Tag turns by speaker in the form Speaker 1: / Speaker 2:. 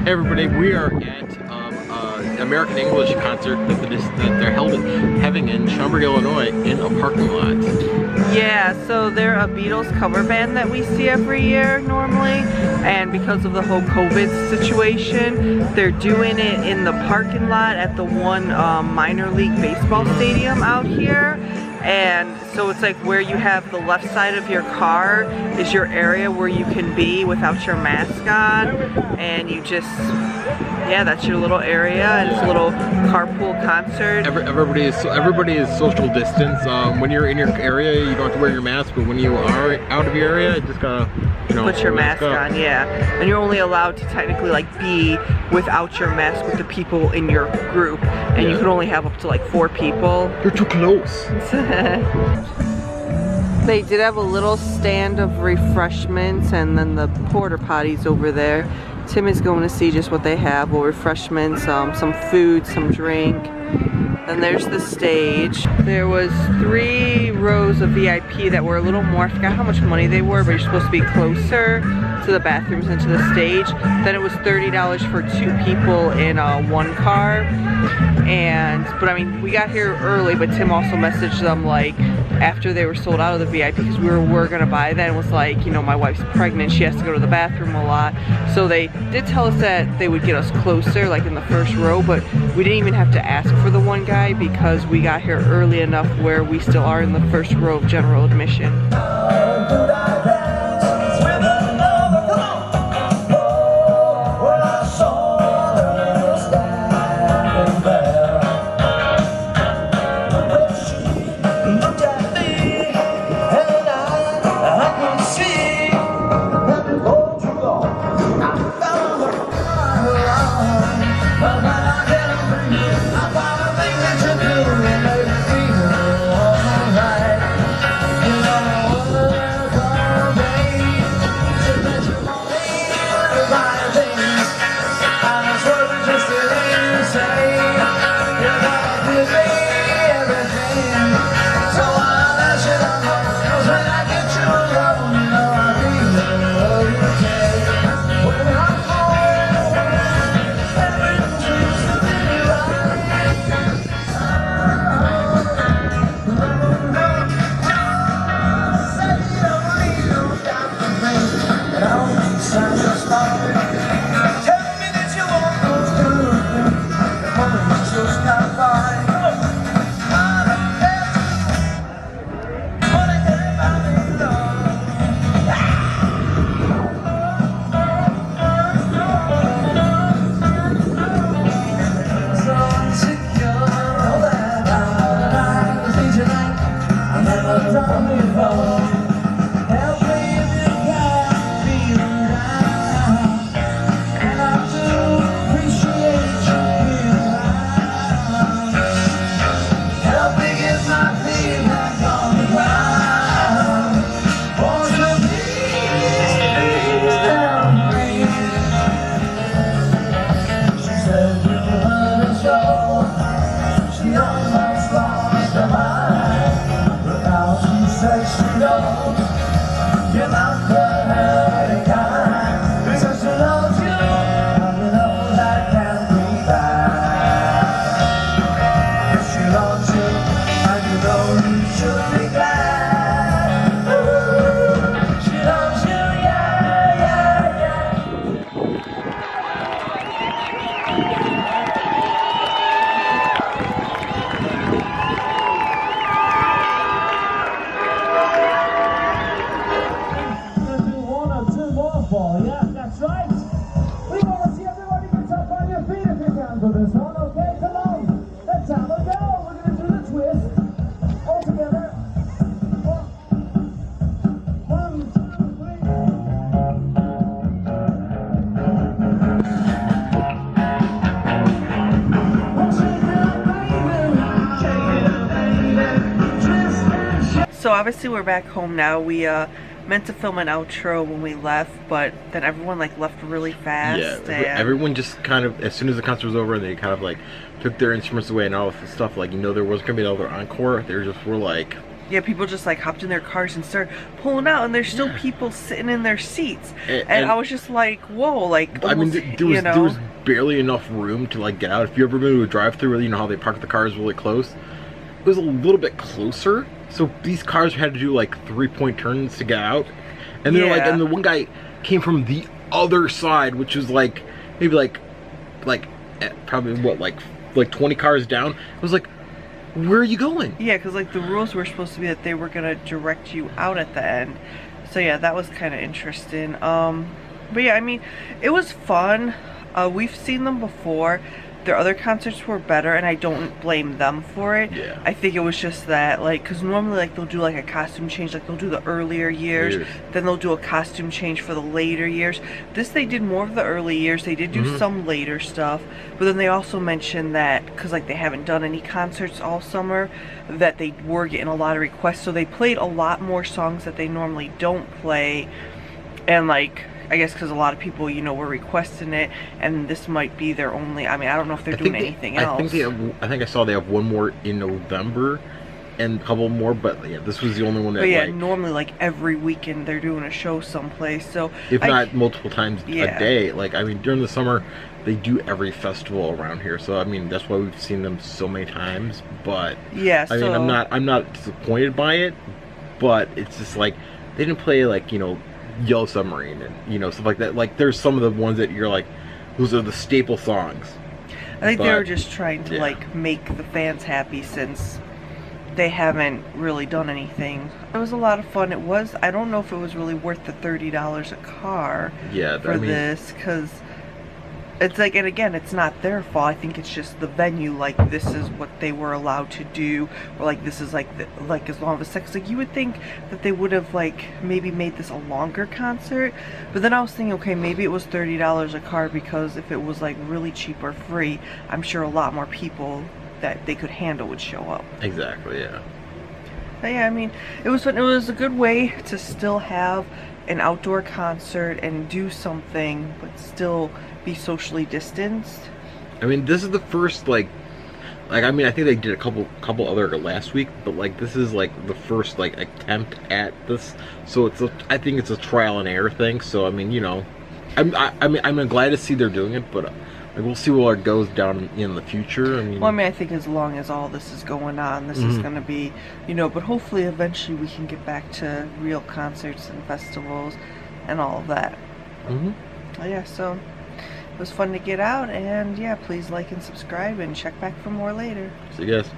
Speaker 1: Hey everybody, we are at American English concert that they're having in Schaumburg, Illinois in a parking lot.
Speaker 2: Yeah, so they're a Beatles cover band that we see every year normally, and because of the whole COVID situation, they're doing it in the parking lot at the one minor league baseball stadium out here. And so it's like where you have the left side of your car is your area where you can be without your mask on, and you just, yeah, that's your little area, and it's a little carpool concert.
Speaker 1: Everybody is social distance. When you're in your area, you don't have to wear your mask, but when you are out of your area, you just gotta, you know,
Speaker 2: put your mask on, yeah. And you're only allowed to technically like be without your mask with the people in your group, and you can only have up to like 4 people.
Speaker 1: You're too close.
Speaker 2: They did have a little stand of refreshments, and then the porta potties over there. Tim is going to see just what they have. Well, refreshments, some food, some drink. And there's the stage. There was 3 rows of VIP that were a little more, I forgot how much money they were, but you're supposed to be closer to the bathrooms and to the stage. Then it was $30 for 2 people in one car. But I mean, we got here early, but Tim also messaged them like after they were sold out of the VIP, because we were gonna buy that, and was like, you know, my wife's pregnant, she has to go to the bathroom a lot. So they did tell us that they would get us closer, like in the first row, but we didn't even have to ask for the one guy because we got here early enough where we still are in the first row of general admission. So obviously we're back home now. We meant to film an outro when we left, but then everyone like left really fast.
Speaker 1: Yeah,
Speaker 2: and
Speaker 1: everyone just kind of, as soon as the concert was over, they kind of like took their instruments away and all this stuff. Like, you know, there was gonna be another encore. They just were like,
Speaker 2: Yeah, people just like hopped in their cars and started pulling out, and there's still people sitting in their seats. And I was just like, whoa, like almost,
Speaker 1: I mean, there was barely enough room to like get out. If you ever been to a drive-through, you know how they park the cars really close. It was a little bit closer, so these cars had to do like 3-point turns to get out. And they're like, and the one guy came from the other side, which was like maybe like probably what like 20 cars down. It was like, where are you going?
Speaker 2: Yeah, because like the rules were supposed to be that they were gonna direct you out at the end. So yeah, that was kind of interesting. But yeah, I mean, it was fun. We've seen them before. Their other concerts were better, and I don't blame them for it.
Speaker 1: Yeah.
Speaker 2: I think it was just that, like, because normally, like, they'll do, like, a costume change. Like, they'll do the earlier years. Then they'll do a costume change for the later years. This, they did more of the early years. They did do some later stuff. But then they also mentioned that, because, like, they haven't done any concerts all summer, that they were getting a lot of requests. So they played a lot more songs that they normally don't play. And, like, I guess because a lot of people, you know, were requesting it, and this might be their only. I mean, I don't know if they're doing anything else.
Speaker 1: I think I saw they have one more in November, and a couple more. But yeah, this was the only one that.
Speaker 2: But yeah,
Speaker 1: like,
Speaker 2: normally like every weekend they're doing a show someplace. So
Speaker 1: if not multiple times a day, like I mean, during the summer they do every festival around here. So I mean, that's why we've seen them so many times. But
Speaker 2: yeah,
Speaker 1: I mean, I'm not disappointed by it, but it's just like they didn't play like, you know, Yellow Submarine and, you know, stuff like that. Like there's some of the ones that you're like, those are the staple songs.
Speaker 2: I think they were just trying to like make the fans happy, since they haven't really done anything. It was a lot of fun. It was, I don't know if it was really worth the $30 a car for this, because it's like, and again, it's not their fault. I think it's just the venue, like, this is what they were allowed to do, or like this is like like as long as sex. Like, you would think that they would have like maybe made this a longer concert, but then I was thinking, okay, maybe it was $30 a car, because if it was like really cheap or free, I'm sure a lot more people that they could handle would show up.
Speaker 1: Exactly, yeah.
Speaker 2: But yeah, I mean, it was fun. It was a good way to still have an outdoor concert and do something, but still be socially distanced.
Speaker 1: I mean, this is the first like I mean, I think they did a couple other last week, but like this is like the first like attempt at this. So I think it's a trial and error thing. So I mean, you know, I'm glad to see they're doing it, but like, we'll see where it goes down in the future. I mean,
Speaker 2: well, I mean, I think as long as all this is going on, this is going to be, you know, but hopefully eventually we can get back to real concerts and festivals and all of that. Yeah, so it was fun to get out, and yeah, please like and subscribe and check back for more later.
Speaker 1: See you guys.